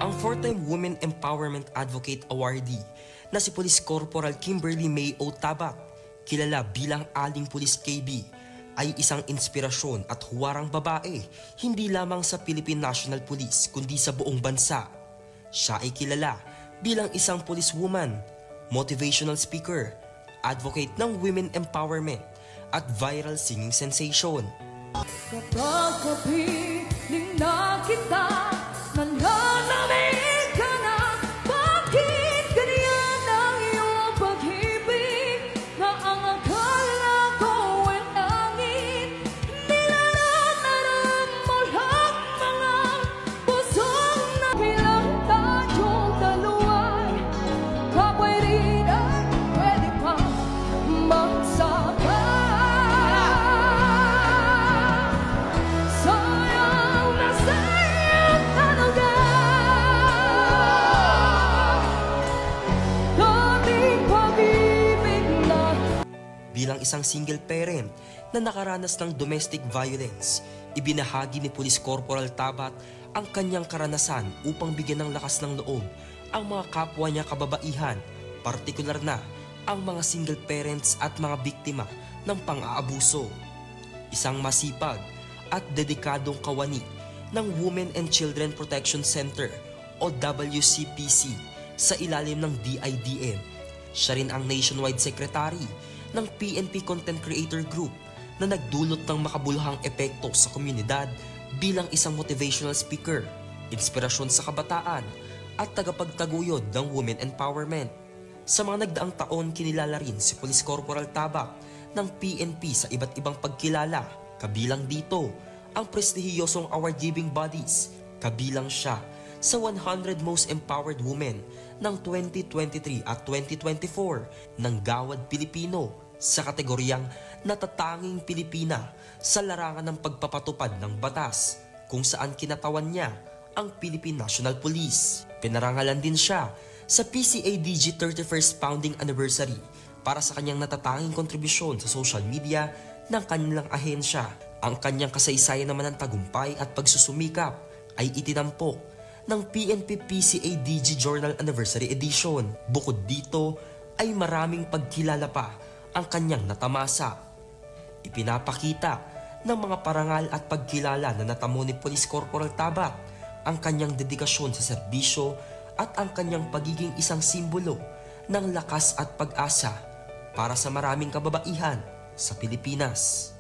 Ang 4-time Women Empowerment Advocate Awardee na si Police Corporal Kimberly May O. Tabat, kilala bilang Aling Police KB, ay isang inspirasyon at huwarang babae hindi lamang sa Philippine National Police kundi sa buong bansa. Siya ay kilala bilang isang policewoman, motivational speaker, advocate ng women empowerment at viral singing sensation. Kapag kapiling na kita, nananamig ka na. Bakit ganyan ang iyong pag-ibig na ang akala ko ay langit? Nilaran mo lang mga pusong nabilang tayong dalawa. Kapwa'y rin at pwede pa magsaka. Bilang isang single parent na nakaranas ng domestic violence, ibinahagi ni Police Corporal Tabat ang kanyang karanasan upang bigyan ng lakas ng loob ang mga kapwa niya kababaihan, partikular na ang mga single parents at mga biktima ng pang-aabuso. Isang masipag at dedikadong kawani ng Women and Children Protection Center o WCPC sa ilalim ng DIDM. Siya rin ang nationwide secretary ng PNP Content Creator Group na nagdulot ng makabuluhang epekto sa komunidad bilang isang motivational speaker, inspirasyon sa kabataan at tagapagtaguyod ng women empowerment. Sa mga nagdaang taon, kinilala rin si Police Corporal Tabat ng PNP sa iba't ibang pagkilala, kabilang dito ang prestihiyosong award-giving bodies, kabilang siya sa 100 Most Empowered Women ng 2023 at 2024 ng Gawad Pilipino sa kategoryang natatanging Pilipina sa larangan ng pagpapatupad ng batas kung saan kinatawan niya ang Philippine National Police. Pinarangalan din siya sa PCADG 31st Founding Anniversary para sa kanyang natatanging kontribusyon sa social media ng kanilang ahensya. Ang kanyang kasaysayan naman ng tagumpay at pagsusumikap ay itinampok ng PNP PCADG Journal Anniversary Edition. Bukod dito ay maraming pagkilala pa ang kanyang natamasa. Ipinapakita ng mga parangal at pagkilala na natamo ni Police Corporal Tabat ang kanyang dedikasyon sa serbisyo at ang kanyang pagiging isang simbolo ng lakas at pag-asa para sa maraming kababaihan sa Pilipinas.